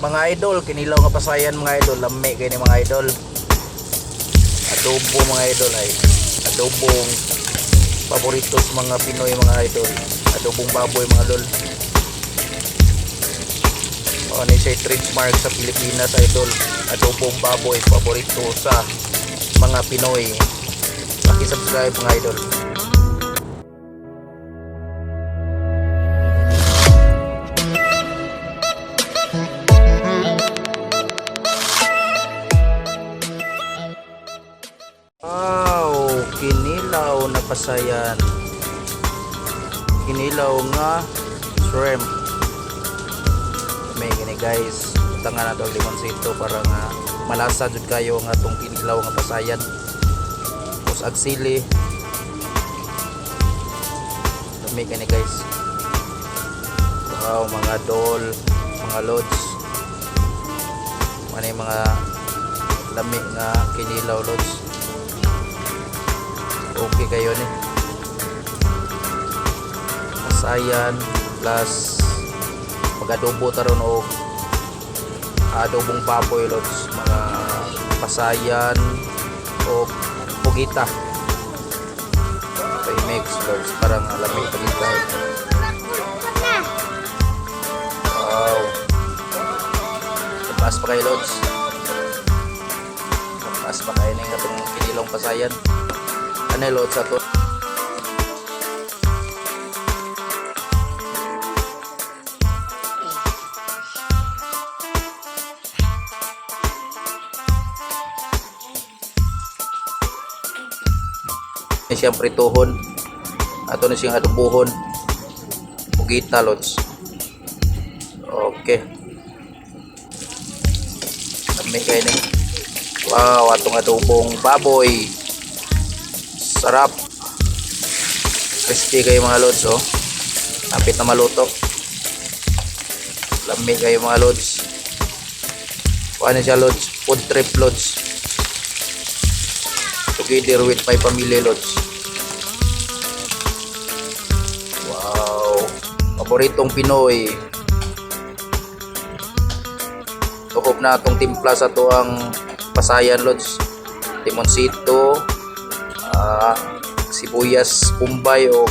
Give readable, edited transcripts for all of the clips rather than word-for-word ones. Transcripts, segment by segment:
Mga idol, kinilaw nga pasayan mga idol, lami kay ni mga idol. Adobo mga idol ay adobong paborito sa mga Pinoy mga idol. Adobong baboy mga idol. Ano siya trademark sa Pilipinas idol. Adobong baboy paborito sa mga Pinoy. Paki-subscribe mga idol. Wow, kinilaw na pasayan. Kinilaw nga shrimp. May gini guys, utang nga na itong limonsito para nga malasa jud kayo nga itong kinilaw nga pasayan. Tapos agsili. Dami gini guys. Wow, mga dol, mga lods. Ano yung mga lami nga kinilaw lods. Okay kayo ni. Pasayan plus pag-adobo taron o adobong baboy lods, mga pasayan o pugita. So i-mix lods parang alamig pagita. Wow. Tapas pa kayo lods. Tapas pa kayo ng itong kinilong pasayan. Ano lods ato? Siyang prituhon, ato na siyang adobohon, pugita lods. Okay, dami kayo ni. Wow, atong adobong baboy, sarap, crispy kayo mga lods. Oh, napit na maluto. Lami kayo mga lods. Ano siya lods? Food trip lods, together with my family lods. Paboritong Pinoy. Tukop na itong timpla sa ito ang pasayan lods. Limonsito, sibuyas, pumbay o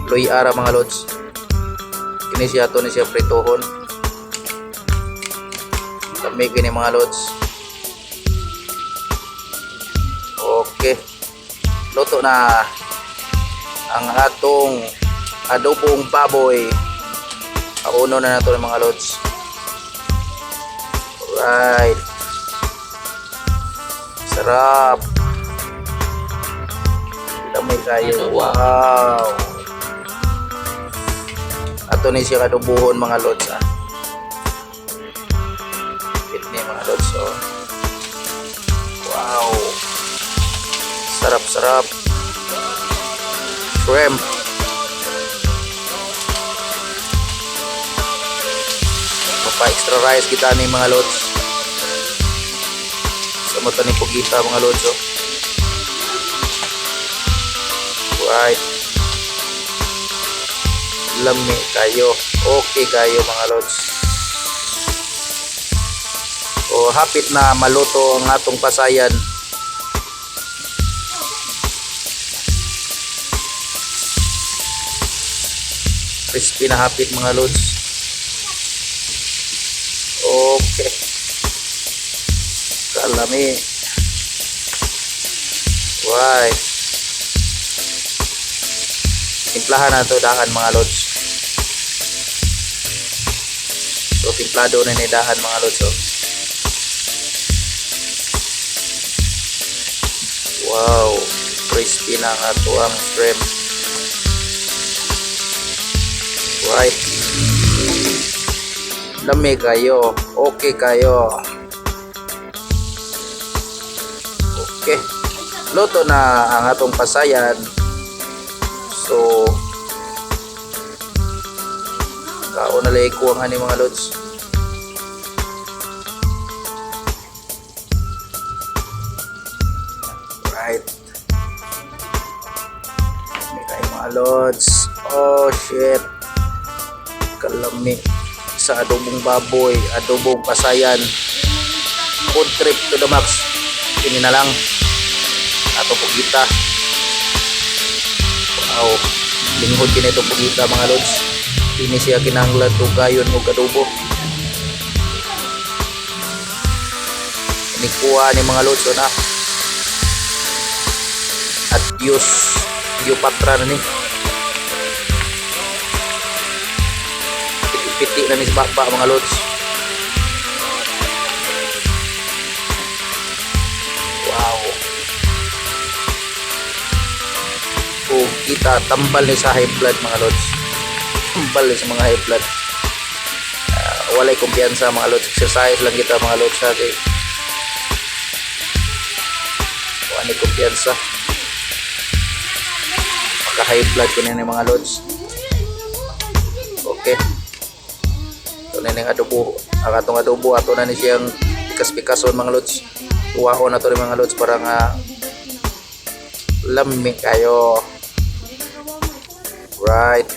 loy ara mga lods. Kini siya ito ni siya pritohon. Kami kini mga lods. Okay, luto na ang atong adobong baboy. Pauno na nato ng mga lods. Alright, sarap, dami kayo. Wow, ato ni siya adobohon mga lods. Pitni mga lods. Oh. Wow, sarap-sarap. Shrimp. Pa-extra rice kita ni mga lods. Sa mata ni pugita mga lods. Oh. Right. Lami kayo. Okay kayo mga lods. O hapit na maluto ang atong pasayan. Crispy na hapit mga lods. Okay, kalami. Why? Timplahan na ito dahan mga lods. So timplado na ni dahan mga lods. Oh. Wow, crispy na ang ato ang shrimp. Right. Lami kayo. Okay kayo. Okay, luto na ang atong pasayan. So kaon na lay ko ang ani mga lods. Right, may kayo mga lods. Oh shit, kalami. sa adobong baboy, adobong pasayan. Food trip to the max. Kini na lang ato pugita. Wow, linghod kini itong pugita mga lods. Kini siya kinahanglan tugayon o adobo. Ini kuha ni mga lods na. At Diyos patra na ni. Piti na ni baba mga lods. Wow. Oh, kita tambal ni sa high blood mga lods. Tambal ni sa mga high blood. Walay kumpiyansa mga lods. Exercise lang kita mga lods sa akin. Walay kumpiyansa. Maka high blood ko na mga lods. Okay. Ito na yung adobo. Ang atong adobo, ato na ni siyang pikas-pikason mga lods. Tuwaon na ito rin mga lods para nga lami kayo. Right.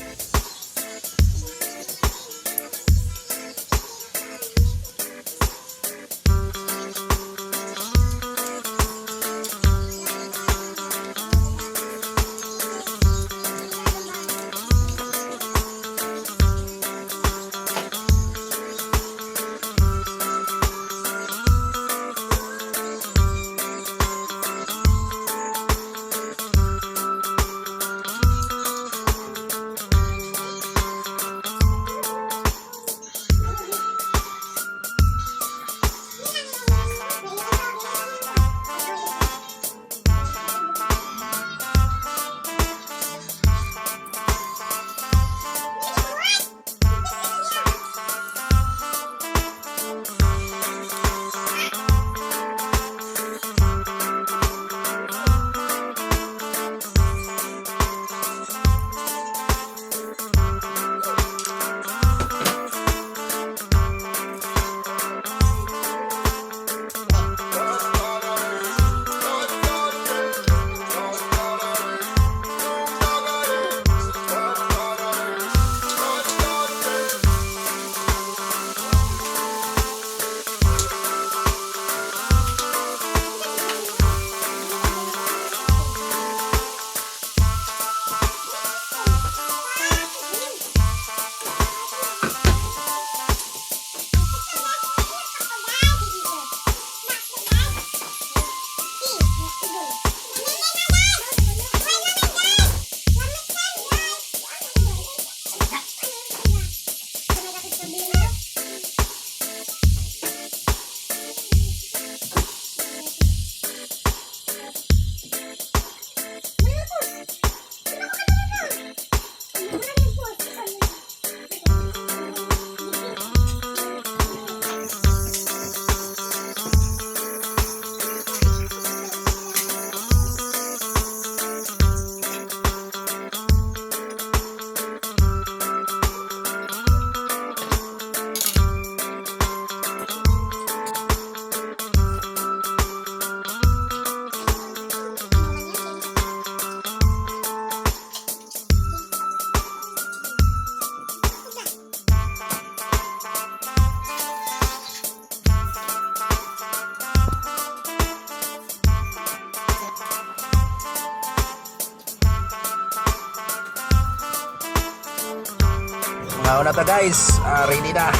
Una ta guys, ready na.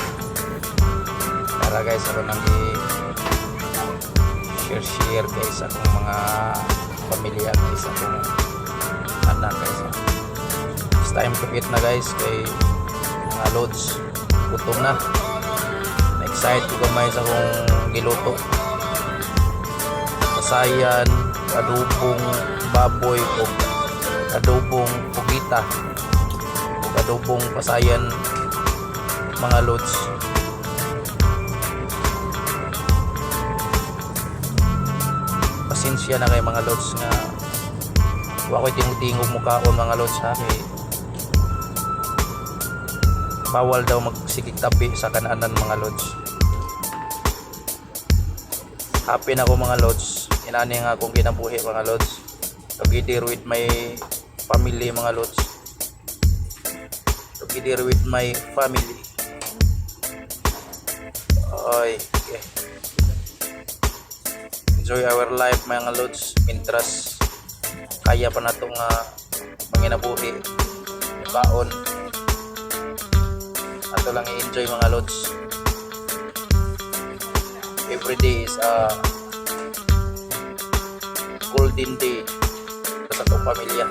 Tara guys, aron nang share guys akong mga pamilya guys, akong anak guys. It's time to eat na guys kay mga loads gutom na. Na-excite ko gamay sa akong giluto. Pasayan, adobong baboy o adobong pugita. Adobong pasayan mga loads. Pasensya na kay mga loads nga wa ko'y tingog mukaon mga loads ha, kay bawal daw magsikik tabi sa kananan mga loads. Happy na ako mga loads, inani nga akong kinabuhi mga loads, together with my family mga loads, together with my family. Oy, okay. Enjoy our life mga lods. Mintras kaya pa na itong manginabuhi, baon. Ato lang i-enjoy mga lods. Every day is a golden day sa atong pamilya.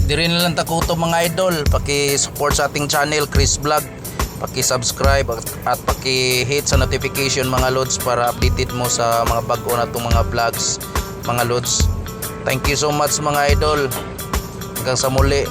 Di rin lang takuto mga idol, paki-support sa ating channel Chris Vlog, paki-subscribe at paki-hit sa notification mga lods para updated mo sa mga bago na itong mga vlogs mga lods. Thank you so much mga idol, hanggang sa muli.